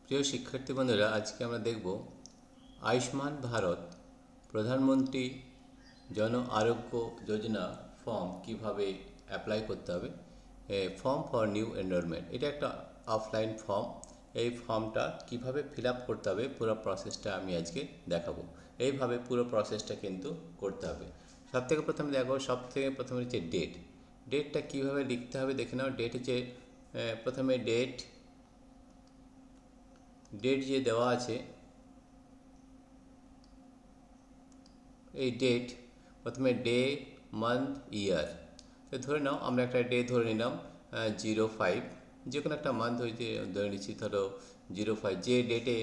প্রিয় শিক্ষার্থী বন্ধুরা, আজকে আমরা দেখব আয়ুষ্মান ভারত প্রধানমন্ত্রী জন আরোগ্য যোজনা ফর্ম কিভাবে অ্যাপ্লাই করতে হবে। ফর্ম ফর নিউ এনরোলমেন্ট, এটা একটা অফলাইন ফর্ম। এই ফর্মটা কিভাবে ফিল আপ করতে হবে পুরো প্রসেসটা আমি আজকে দেখাবো। এইভাবে পুরো প্রসেসটা কিন্তু করতে হবে। সবথেকে প্রথমে দেখো, সবথেকে প্রথমে হচ্ছে ডেটটা কিভাবে লিখতে হবে দেখে নাও। ডেট হচ্ছে প্রথমে ডেট যে দেওয়া আছে, এই ডেট প্রথমে ডে, মান্থ, ইয়ার। তো ধরে নাও আমরা একটা ডে ধরে নিলাম 05, যে কোনো একটা মান্থ হইতে ধরে নিচ্ছি, ধরো 05। যে ডেটে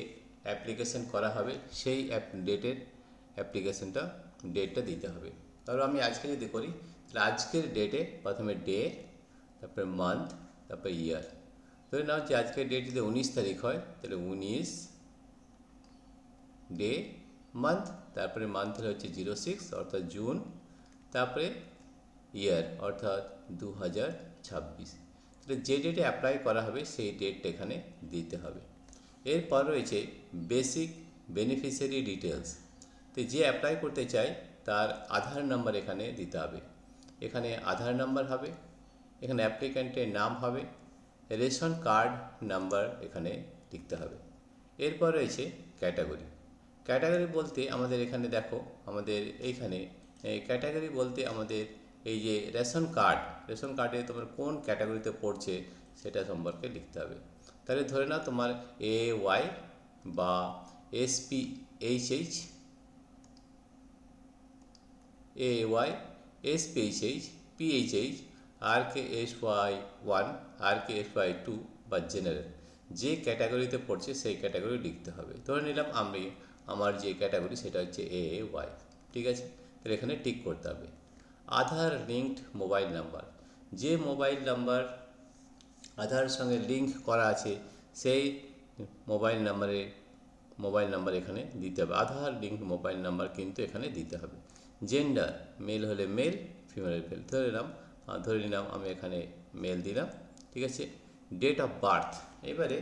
অ্যাপ্লিকেশন করা হবে সেই ডেটটা দিতে হবে। তাহলে আমি আজকে যদি করি, তাহলে আজকের ডেটে প্রথমে ডে, তারপরে মান্থ, তারপরে ইয়ার। ধরে নাও যে আজকের ডেট যদি 19 তারিখ হয়, তাহলে 19 ডে, মান্থ, তারপরে মান্থের হচ্ছে 06 অর্থাৎ জুন, তারপরে ইয়ার অর্থাৎ 2026। তাহলে যে ডেটে অ্যাপ্লাই করা হবে সেই ডেটটা এখানে দিতে হবে। এরপর রয়েছে বেসিক বেনিফিশিয়ারি ডিটেলস। তো যে অ্যাপ্লাই করতে চায় তার আধার নাম্বার এখানে দিতে হবে। এখানে আধার নাম্বার হবে, এখানে অ্যাপ্লিক্যান্টের নাম হবে, রেশন কার্ড নাম্বার এখানে লিখতে হবে। এরপর রয়েছে ক্যাটাগরি। ক্যাটাগরি বলতে আমাদের এখানে দেখো, আমাদের এইখানে ক্যাটাগরি বলতে আমাদের এই যে রেশন কার্ডে তোমার কোন ক্যাটাগরিতে পড়ছে সেটা সম্পর্কে লিখতে হবে। তাহলে ধরে নাও তোমার AY বা SPHH, AY, SPHH, PHH, RKSY1, RKSY2 বা জেনারেল, যে ক্যাটাগরিতে পড়ছে সেই ক্যাটাগরি লিখতে হবে। ধরে নিলাম আমার যে ক্যাটাগরি সেটা হচ্ছে AY, ঠিক আছে। তাহলে এখানে টিক করতে হবে। আধার লিঙ্কড মোবাইল নাম্বার, যে মোবাইল নাম্বার আধারের সঙ্গে লিঙ্ক করা আছে সেই মোবাইল নাম্বার এখানে দিতে হবে। আধার লিঙ্ক মোবাইল নাম্বার কিন্তু এখানে দিতে হবে। জেন্ডার, মেল হলে মেল, ফিমেল হলে ফিমেল। ধরে নিলাম আমি এখানে মেল দিলাম, ঠিক আছে। ডেট অফ বার্থ, এবারে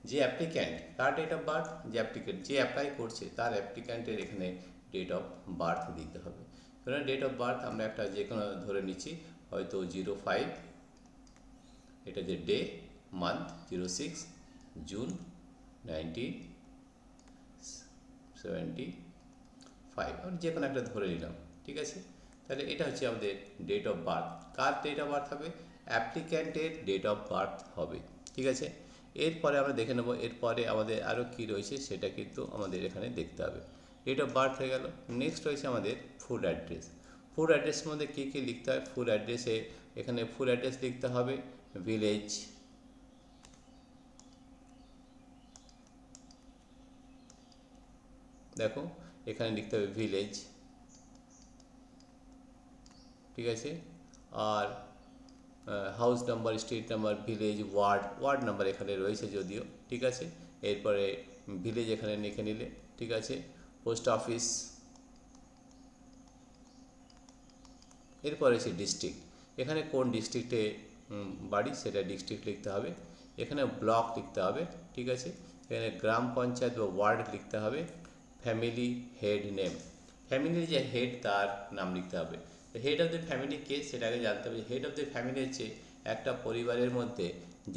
যে অ্যাপ্লিক্যান্ট তার ডেট অফ বার্থ, যে অ্যাপ্লাই করছে তার অ্যাপ্লিক্যান্টের এখানে ডেট অফ বার্থ দিতে হবে। ধরুন ডেট অফ বার্থ আমরা একটা যে কোনো ধরে নিচ্ছি, হয়তো 05, এটা যে ডে, মান্থ 06, জুন 1975, আমি যে কোনো একটা ধরে নিলাম, ঠিক আছে। তাহলে এটা হচ্ছে আমাদের ডেট অফ বার্থ। কার ডেট অফ বার্থ হবে? অ্যাপ্লিক্যান্টের ডেট অফ বার্থ হবে, ঠিক আছে। এরপরে আমরা দেখে নেব, এরপরে আমাদের আরও কী রয়েছে সেটা কিন্তু আমাদের এখানে দেখতে হবে। ডেট অফ বার্থ হয়ে গেল। নেক্সট রয়েছে আমাদের ফুড অ্যাড্রেস। ফুড অ্যাড্রেসের মধ্যে কী কী লিখতে হয়? ফুড অ্যাড্রেসে এখানে ফুড অ্যাড্রেস লিখতে হবে ভিলেজ, দেখো এখানে লিখতে হবে ভিলেজ, ঠিক আছে। আর house number, street number, village, ward number এখানে রয়েছে যদিও, ঠিক আছে। এরপরে ভিলেজ এখানে লিখে নিলে, ঠিক আছে। পোস্ট অফিস, এরপরে আছে ডিস্ট্রিক্ট, এখানে কোন ডিস্ট্রিক্টে বাড়ি সেটা ডিস্ট্রিক্ট লিখতে হবে। এখানে ব্লক লিখতে হবে, ঠিক আছে। এখানে গ্রাম পঞ্চায়েত বা ওয়ার্ড লিখতে হবে। ফ্যামিলি হেড নেম, ফ্যামিলির যে হেড তার নাম লিখতে হবে। হেড অফ দ্য ফ্যামিলি কে সেটা আগে জানতে হবে। হেড অফ দ্য ফ্যামিলি হচ্ছে একটা পরিবারের মধ্যে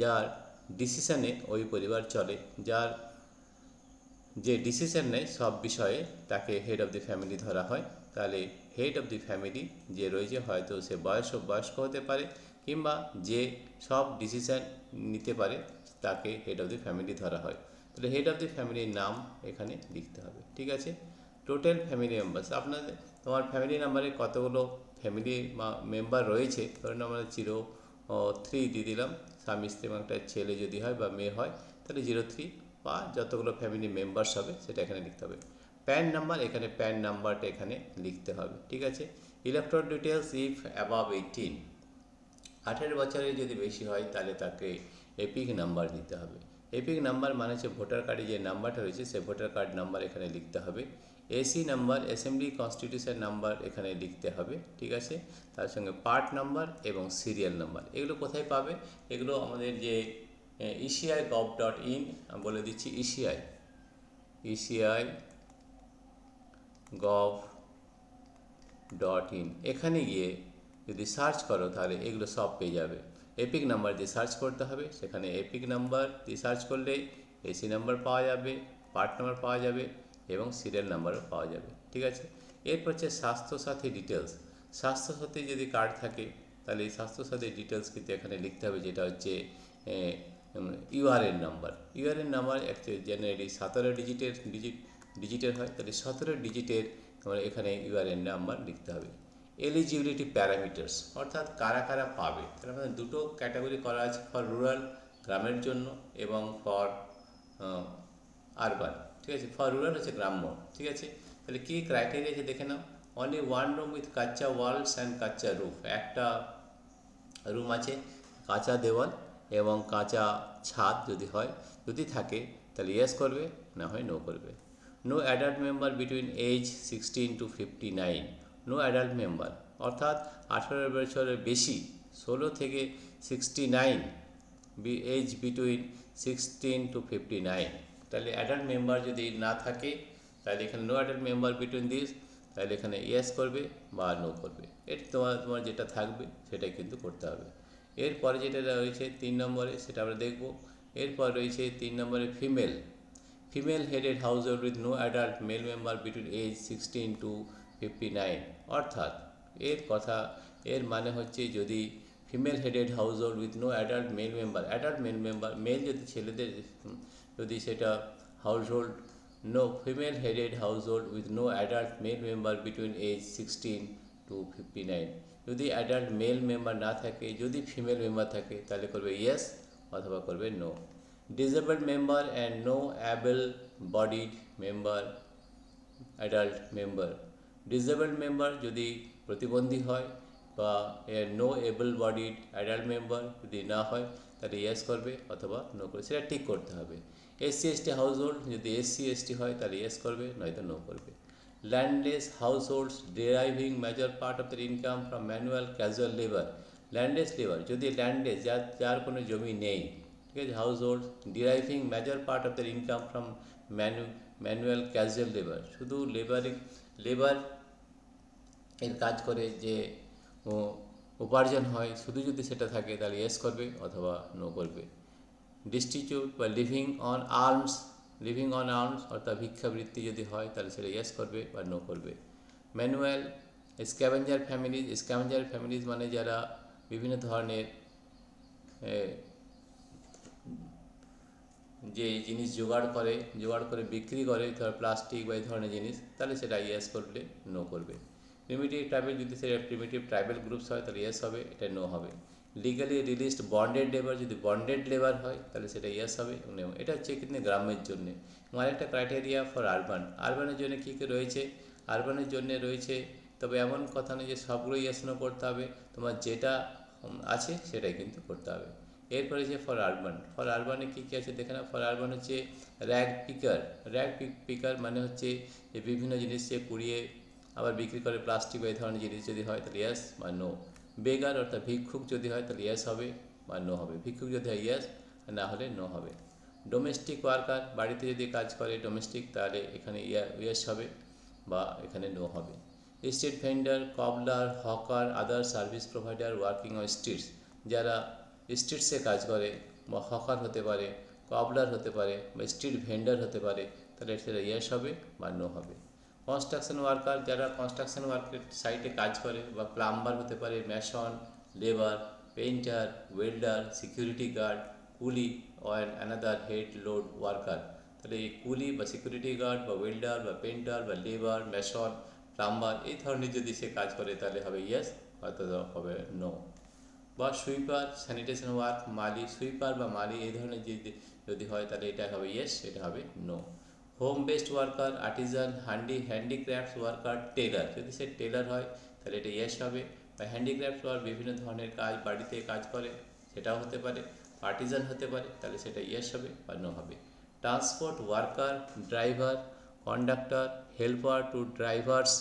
যার ডিসিশনে ওই পরিবার চলে, যার যে ডিসিশন নেয় সব বিষয়ে তাকে হেড অফ দি ফ্যামিলি ধরা হয়। তাহলে হেড অফ দি ফ্যামিলি যে রয়েছে, হয়তো সে বয়স্ক হতে পারে, কিংবা যে সব ডিসিশন নিতে পারে তাকে হেড অফ দি ফ্যামিলি ধরা হয়। তাহলে হেড অফ দি ফ্যামিলির নাম এখানে লিখতে হবে, ঠিক আছে। টোটাল ফ্যামিলি মেম্বার্স, তোমার ফ্যামিলি নাম্বারে কতগুলো ফ্যামিলি মেম্বার রয়েছে, ধরুন আমরা 03 দিয়ে দিলাম। স্বামী স্ত্রী এবং একটা ছেলে যদি হয় বা মেয়ে হয়, তাহলে 03 বা যতগুলো ফ্যামিলি মেম্বার্স হবে সেটা এখানে লিখতে হবে। প্যান নাম্বার, এখানে প্যান নাম্বারটা এখানে লিখতে হবে, ঠিক আছে। ইলেকট্রল ডিটেলস, ইফ অ্যাবাভ 18, 18 বছরের যদি বেশি হয় তাহলে তাকে এপিক নাম্বার দিতে হবে। এপিক নাম্বার মানে হচ্ছে ভোটার কার্ডে যে নাম্বারটা রয়েছে সেই ভোটার কার্ড নাম্বার এখানে লিখতে হবে। AC number, assembly constitution number এখানে লিখতে হবে, ঠিক আছে। তার সঙ্গে পার্ট নাম্বার এবং সিরিয়াল নাম্বার, এগুলো কোথায় পাবে? এগুলো আমাদের যে ECI.gov.in, আমি বলে দিচ্ছি ECI.gov.in। এখানে গিয়ে যদি সার্চ করো তাহলে এগুলো সব পেয়ে যাবে। এপিক নাম্বার দিয়ে সার্চ করতে হবে, সেখানে এপিক নাম্বার দিয়ে সার্চ করলে এসি নাম্বার পাওয়া যাবে, পার্ট নাম্বার পাওয়া যাবে এবং সিরিয়াল নাম্বারও পাওয়া যাবে। ঠিক আছে, এরপর হচ্ছে স্বাস্থ্যসাথী ডিটেলস। স্বাস্থ্যসাথী যদি কার্ড থাকে তাহলে এই স্বাস্থ্যসাথী ডিটেলস কিন্তু এখানে লিখতে হবে, যেটা হচ্ছে URN number. URN number actually generally 17 ডিজিটের হয়, তাহলে 17 ডিজিটের এখানে ইউআরএন নাম্বার লিখতে হবে। এলিজিবিলিটি প্যারামিটার্স, অর্থাৎ কারা কারা পাবে, তাহলে আমাদের দুটো ক্যাটাগরি করা আছে, ফর রুরাল গ্রামের জন্য এবং ফর আরবান। ঠিক আছে, ফর রুরাল হচ্ছে গ্রাম্য। ঠিক আছে, তাহলে কী ক্রাইটেরিয়া আছে দেখে নাও। অনলি ওয়ান রুম উইথ কাচ্চা ওয়ালস অ্যান্ড কাচ্চা রুফ, একটা রুম আছে, কাঁচা দেওয়াল এবং কাঁচা ছাদ যদি হয়, যদি থাকে তাহলে ইয়েস করবে, না হয় নো করবে। No adult member between age 16 to 59। No adult member অর্থাৎ 18 বছরের বেশি, 16 থেকে 69, এজ বিটুইন 16 to 59। তাহলে অ্যাডাল্ট মেম্বার যদি না থাকে তাহলে এখানে no adult member between this, তাহলে এখানে ইয়েস করবে বা নো করবে। এটা তোমার যেটা থাকবে সেটাই কিন্তু করতে হবে। এরপরে যেটা রয়েছে 3 নম্বরে, সেটা আমরা দেখব। এরপর রয়েছে 3 নম্বরে female headed household with no adult male member between age 16 to 59। অর্থাৎ এর মানে হচ্ছে যদি female headed household with no adult male member male যদি ছেলেদের যদি সেটা household, no female headed household with no adult male member between age 16 to 59। যদি অ্যাডাল্ট মেল মেম্বার না থাকে, যদি ফিমেল মেম্বার থাকে তাহলে করবে ইয়েস অথবা করবে no. Disabled member and no able bodied member adult member. Disabled member যদি প্রতিবন্ধী হয় বা no able bodied adult member যদি না হয় তাহলে ইয়েস করবে অথবা নো করবে, সেটা ঠিক করতে হবে। SC/ST হাউসহোল্ড, যদি SC/ST হয় তাহলে ইয়েস করবে, নয়তো নো করবে। Landless households deriving major part of their income from manual casual labour. Landless labour, যদি ল্যান্ডলেস যার কোনো জমি নেই, ঠিক আছে, households deriving major part of their income from manual casual labour, শুধু লেবার এর কাজ করে যে উপার্জন হয়, শুধু যদি সেটা থাকে তাহলে ইয়েস করবে অথবা নো করবে। ডিস্টিটিউট বা লিভিং অন আর্মস অর্থাৎ ভিক্ষাবৃত্তি যদি হয় তাহলে সেটা ইয়েস করবে বা নো করবে। ম্যানুয়াল স্ক্যাভেঞ্জার ফ্যামিলিজ মানে যারা বিভিন্ন ধরনের যে জিনিস জোগাড় করে বিক্রি করে, ধর প্লাস্টিক বা এই ধরনের জিনিস, তাহলে সেটা ইয়েস করলে, নো করবে। প্রিমিটিভ ট্রাইবেল, যদি সেটা প্রিমিটিভ ট্রাইবেল গ্রুপস হয় তাহলে ইয়েস হবে, এটা নো হবে। লিগালি রিলিজড বন্ডেড লেবার, যদি বন্ডেড লেবার হয় তাহলে সেটা ইয়েস হবে। এটা হচ্ছে কিন্তু গ্রামের জন্য। এবং আরেকটা ক্রাইটেরিয়া ফর আরবানের জন্য কী কী রয়েছে, আরবানের জন্য রয়েছে, তবে এমন কথা নেই যে সবগুলো ইয়েস নো করতে হবে, তোমার যেটা আছে সেটাই কিন্তু করতে হবে। এরপরে যে ফর আরবানে কী কী আছে দেখে না। ফর আরবান হচ্ছে র্যাগ পিকার মানে হচ্ছে যে বিভিন্ন জিনিস যে পুড়িয়ে আবার বিক্রি করে, প্লাস্টিক বা এই ধরনের জিনিস যদি হয় তাহলে ইয়েস বা নো। বেগার অর্থাৎ ভিক্ষুক যদি হয় তাহলে ইয়েস হবে বা নো হবে। ভিক্ষুক যদি হয় ইয়েস, না হলে নো হবে। ডোমেস্টিক ওয়ার্কার, বাড়িতে যদি কাজ করে ডোমেস্টিক, তাহলে এখানে ইয়েস হবে বা এখানে নো হবে। Street vendor, কবলার, hawker, other service provider working on streets, যারা স্ট্রিটসে কাজ করে বা হকার হতে পারে, কবলার হতে পারে বা স্ট্রিট ভেন্ডার হতে পারে, তাহলে সেটা ইয়েস হবে বা নো হবে। কনস্ট্রাকশন ওয়ার্কার, যারা কনস্ট্রাকশন ওয়ার্কের সাইটে কাজ করে, বা প্লাম্বার হতে পারে, mason, labour, painter, welder, security guard, coolie and another head load worker, তাহলে এই কুলি বা সিকিউরিটি গার্ড বা ওয়েল্ডার বা পেইন্টার বা লেবার, ম্যাশন, প্লাম্বার এই ধরনের যদি সে কাজ করে তাহলে হবে ইয়েস, অথবা হবে নো। বা সুইপার, স্যানিটেশন ওয়ার্ক, সুইপার বা মালি এই ধরনের যদি হয় তাহলে এটা হবে ইয়েস, এটা হবে no. Home based worker, artisan, handicrafts worker, tailor, যদি সে টেলার হয় তাহলে এটা ইয়েস হবে। বা হ্যান্ডিক্রাফটস ওয়ার্ক, বিভিন্ন ধরনের কাজ বাড়িতে কাজ করে, সেটাও হতে পারে। আর্টিজান হতে পারে, তাহলে সেটা ইয়েস হবে বা নো হবে। Transport worker, driver, conductor, helper to drivers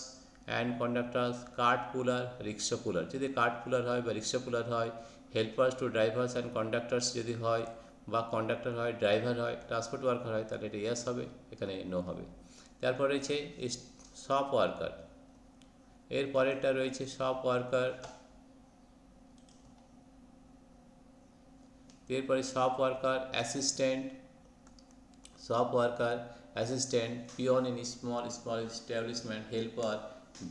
and conductors, cart puller, rickshaw puller, যদি কার্ট পুলার হয় বা রিক্সা পুলার হয়, helpers to drivers and conductors যদি হয়, বা কন্ডাক্টর হয়, ড্রাইভার হয়, ট্রান্সপোর্ট ওয়ার্কার হয়, তাহলে এটা ইয়েস হবে, এখানে নো হবে। তারপর রয়েছে শপ ওয়ার্কার, এর পরেরটা রয়েছে শপ ওয়ার্কার, এরপরে shop worker assistant, shop worker assistant, peon in small establishment, helper,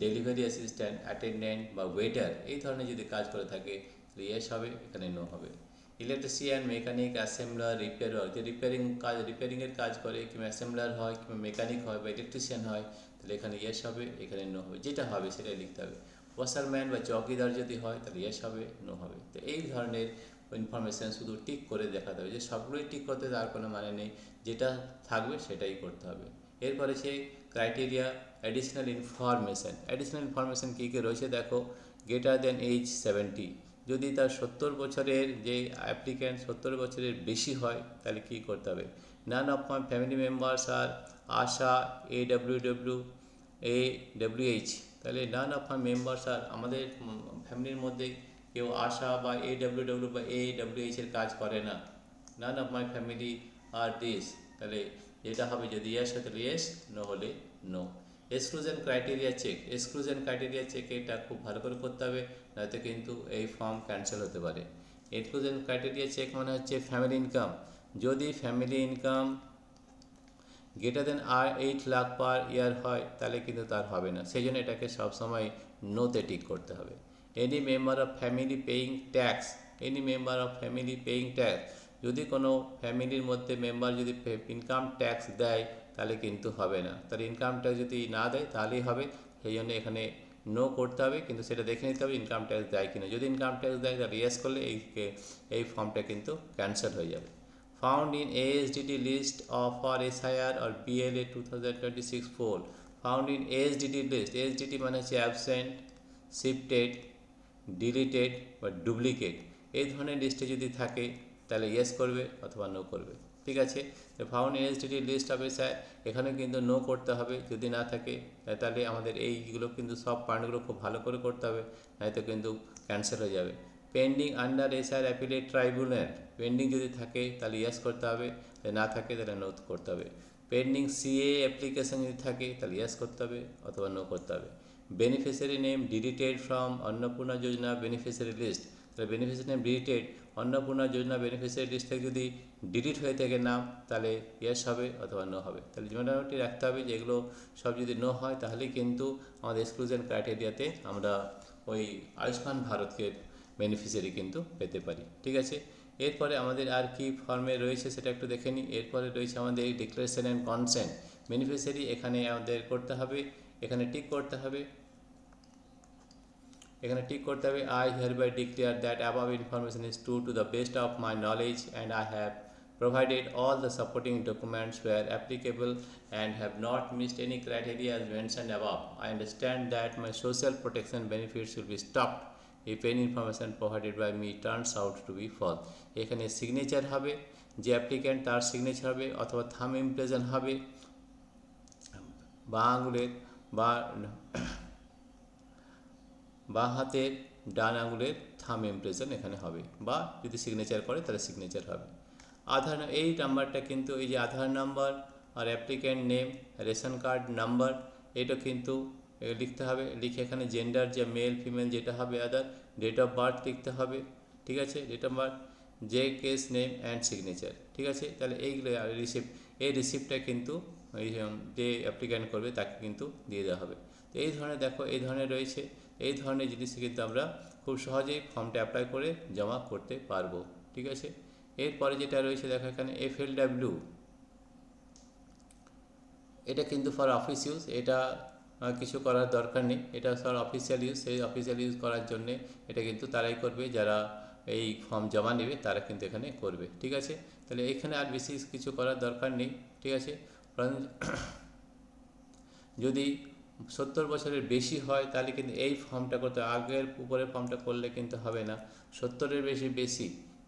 delivery assistant, attendant বা ওয়েটার, এই ধরনের যদি কাজ করে থাকে তাহলে ইয়েস হবে, এখানে নো হবে। ইলেকট্রিশিয়ান, মেকানিক, অ্যাসেম্বলার, রিপেয়ার, যে রিপেয়ারিংয়ের কাজ করে, কিংবা অ্যাসেম্বলার হয়, কিংবা মেকানিক হয় বা ইলেকট্রিশিয়ান হয়, তাহলে এখানে ইয়েস হবে, এখানে নো হবে, যেটা হবে সেটাই লিখতে হবে। ওয়াশারম্যান বা চৌকিদার যদি হয় তাহলে ইয়েস হবে, নো হবে। তো এই ধরনের ইনফরমেশান শুধু টিক করে দেখাতে হবে, যে সবগুলোই টিক করতে তার কোনো মানে নেই, যেটা থাকবে সেটাই করতে হবে। এরপরে সেই ক্রাইটেরিয়া অ্যাডিশনাল ইনফরমেশান কী কী রয়েছে দেখো। গ্রেটার দেন এজ 70, যদি তার 70 বছরের যে অ্যাপ্লিক্যান্ট 70 বছরের বেশি হয় তাহলে কী করতে হবে। None of my family members আর আশা AWH, তাহলে নান অফ মাই মেম্বার্স আর, আমাদের ফ্যামিলির মধ্যে কেউ আশা বা AWW বা AWH এর কাজ করে না। নান অফ মাই ফ্যামিলি আর দিস, তাহলে যেটা হবে যদি ইয়েস হয় তাহলে ইয়েস, নো হলে নো। এক্সক্লুশন ক্রাইটেরিয়া চেক, এটা খুব ভালো করে করতে হবে, নয়তো কিন্তু এই ফর্ম ক্যান্সেল হতে পারে। এক্সক্লুশন ক্রাইটেরিয়া চেক মানে হচ্ছে ফ্যামিলি ইনকাম, যদি family income greater than 8 lakh per year হয় তাহলে কিন্তু তার হবে না, সেই জন্য এটাকে সবসময় নোতে টিক করতে হবে। Any member of family paying tax, যদি কোনো ফ্যামিলির মধ্যে মেম্বার যদি ইনকাম ট্যাক্স দেয় তাহলে কিন্তু হবে না, তাহলে ইনকাম ট্যাক্স যদি না দেয় তাহলেই হবে, সেই জন্য এখানে নো করতে হবে, কিন্তু সেটা দেখে নিতে হবে ইনকাম ট্যাক্স দেয় কিনা, যদি ইনকাম ট্যাক্স দেয় তাহলে ইয়েস করলে এই ফর্মটা কিন্তু ক্যান্সেল হয়ে যাবে। Found in ASDT list of for SIR or BLA 2026 poll, found in ASDT list, ASDT মানে হচ্ছে অ্যাবসেন্ট, শিফটেড, ডিলিটেড বা ডুপ্লিকেট, এই ধরনের লিস্টে যদি থাকে তাহলে ইয়েস করবে অথবা নো করবে, ঠিক আছে। তো found ASDT list of SIR, এখানে কিন্তু নো করতে হবে, যদি না থাকে তাহলে আমাদের এইগুলো কিন্তু সব পয়েন্টগুলো খুব ভালো করে করতে হবে, নয়তো কিন্তু ক্যান্সেল হয়ে যাবে। Pending under SIR appellate tribunal, pending যদি থাকে তাহলে ইয়েস করতে হবে, যদি না থাকে তাহলে নো করতে হবে। পেন্ডিং CA অ্যাপ্লিকেশন যদি থাকে তাহলে ইয়েস করতে হবে অথবা নো করতে হবে। Beneficiary name deleted from Annapurna Yojana beneficiary list, তাহলে beneficiary name deleted, Annapurna Yojana beneficiary list থেকে যদি ডিলিট হয়ে থাকে নাম তাহলে ইয়েস হবে অথবা নো হবে। তাহলে মোটামুটি রাখতে হবে যে এগুলো সব যদি নো হয় তাহলেই কিন্তু আমাদের এক্সক্লুশন ক্রাইটেরিয়াতে আমরা ওই আয়ুষ্মান ভারতকে বেনিফিশিয়ারি কিন্তু পেতে পারি, ঠিক আছে। এরপরে আমাদের আর কি ফর্মে রয়েছে সেটা একটু দেখে নিই। এরপরে রয়েছে আমাদের এই ডিক্লারেশন অ্যান্ড কনসেন্ট বেনিফিশিয়ারি, এখানে আমাদের করতে হবে, এখানে টিক করতে হবে, I hereby declare that above information is true to the best of my knowledge and I have provided all the supporting documents where applicable and have not missed any criteria as mentioned above. I understand that my social protection benefits will be stopped if any information provided by me turns out to be false. এখানে signature হবে, যে applicant তার signature হবে অথবা থাম impression হবে, বা আঙুলের বা হাতের ডান আঙুলের থাম ইমপ্রেশন এখানে হবে, বা যদি সিগনেচার করে তাহলে সিগনেচার হবে। আধার, এই নাম্বারটা কিন্তু এই যে আধার নাম্বার আর applicant name, ration card number, এটা কিন্তু লিখতে হবে, লিখে এখানে জেন্ডার যে মেল ফিমেল যেটা হবে আদার, ডেট অফ বার্থ লিখতে হবে, ঠিক আছে, ডেট অফ বার্থ, যে কেস নেম অ্যান্ড সিগনেচার, ঠিক আছে। তাহলে এইগুলো রিসিপ্টটা কিন্তু এই যে অ্যাপ্লিক্যান্ট করবে তাকে কিন্তু দিয়ে দেওয়া হবে। তো এই ধরনের দেখো, এই ধরনের রয়েছে, এই ধরনের জিনিস কিন্তু আমরা খুব সহজেই ফর্মটা অ্যাপ্লাই করে জমা করতে পারবো, ঠিক আছে। এরপরে যেটা রয়েছে দেখো এখানে FLW, এটা কিন্তু ফর অফিস ইউজ, এটা কিছু করার দরকার নেই, এটা ফর অফিসিয়াল ইউজ, সেই অফিসিয়াল ইউজ করার জন্যে এটা কিন্তু তারাই করবে, যারা এই ফর্ম জমা নেবে তারা কিন্তু এখানে করবে, ঠিক আছে। তাহলে এখানে আর বেশি কিছু করার দরকার নেই, ঠিক আছে। যদি 70 বছরের বেশি হয় তাহলে কিন্তু এই ফর্মটা করতে, আগের উপরের ফর্মটা করলে কিন্তু হবে না। 70-এর বেশি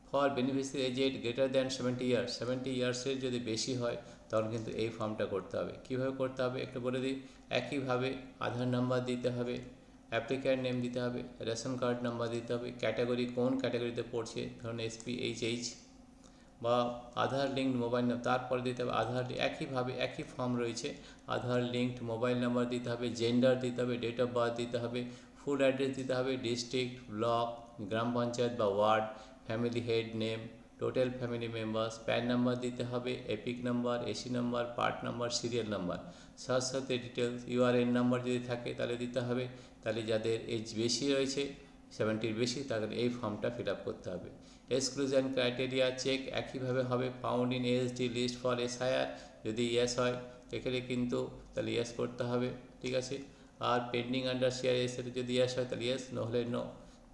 for beneficiary aged greater than 70 ইয়ার্সের যদি বেশি হয় তখন কিন্তু এই ফর্মটা করতে হবে। কীভাবে করতে হবে একটু বলে দিই। একইভাবে আধার নাম্বার দিতে হবে, অ্যাপ্লিক্যান্ট নেম দিতে হবে, রেশন কার্ড নাম্বার দিতে হবে, ক্যাটাগরি কোন ক্যাটাগরিতে পড়ছে, ধরুন SP, HH, বা আধার লিঙ্কড মোবাইল নাম্বার, তারপরে দিতে হবে আধার, একইভাবে একই ফর্ম রয়েছে, আধার লিঙ্কড মোবাইল নাম্বার দিতে হবে, জেন্ডার দিতে হবে, ডেট অফ বার্থ দিতে হবে, ফুল অ্যাড্রেস দিতে হবে, ডিস্ট্রিক্ট, ব্লক, গ্রাম পঞ্চায়েত বা ward, family head name, total family members, PAN number দিতে হবে, EPIC number, AC number, part number, serial number, সাথে সাথে ডিটেলস ইউআরএন নাম্বার যদি থাকে তাহলে দিতে হবে। তাহলে যাদের এজ বেশি রয়েছে 70-র বেশি, তাদের এই ফর্মটা ফিল আপ করতে হবে। এক্সক্লুশন ক্রাইটেরিয়া চেক একইভাবে হবে, found in SD list for SIR, যদি ইয়েস হয় এখানে কিন্তু তাহলে ইয়েস করতে হবে, ঠিক আছে। আর পেন্ডিং আন্ডার সিআরএস এর যদি ইয়েস হয় তাহলে ইয়েস, নহলে no.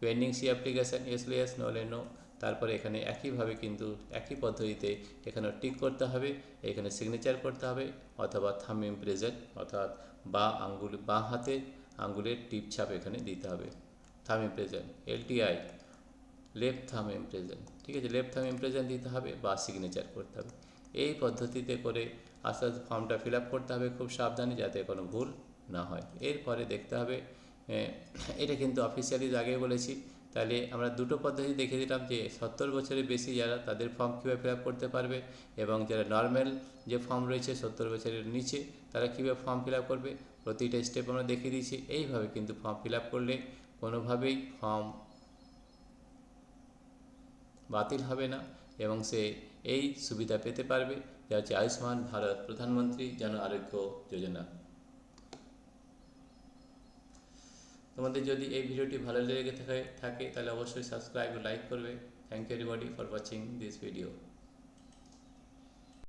Pending C application yes হলে ইয়েস, নহলে নো। তারপরে এখানে একইভাবে কিন্তু একই পদ্ধতিতে এখানে টিক করতে হবে, এখানে সিগনেচার করতে হবে, অথবা থাম ইমপ্রেশন অর্থাৎ বাঁ হাতের আঙ্গুলের টিপ ছাপ এখানে দিতে হবে, থাম ইমপ্রেশন, এলটিআই, লেফট থাম ইমপ্রেশন, ঠিক আছে, লেফট থাম ইমপ্রেশন দিতে হবে বা সিগনেচার করতে হবে। এই পদ্ধতিতে করে আস্তে আস্তে ফর্মটা ফিল আপ করতে হবে খুব সাবধানে, যাতে কোনো ভুল না হয়। এরপরে দেখতে হবে, এটা কিন্তু অফিসিয়ালি আগেই বলেছি, তাহলে আমরা দুটো পদ্ধতি দেখিয়ে দিলাম, যে 70 বছরের বেশি যারা, তাদের ফর্ম কীভাবে ফিল আপ করতে পারবে, এবং যারা নর্মাল যে ফর্ম রয়েছে 70 বছরের নিচে, তারা কীভাবে ফর্ম ফিল আপ করবে, প্রতিটা স্টেপ আমরা দেখিয়ে দিয়েছি। এইভাবে কিন্তু ফর্ম ফিল আপ করলে কোনোভাবেই ফর্ম বাতিল হবে না, এবং সে এই সুবিধা পেতে পারবে, যা হচ্ছে আয়ুষ্মান ভারত প্রধানমন্ত্রী জন আরোগ্য যোজনা। তোমাদের যদি এই ভিডিওটি ভালো লেগে থাকে তাহলে অবশ্যই সাবস্ক্রাইব ও লাইক করবে। Thank you everybody for watching this video.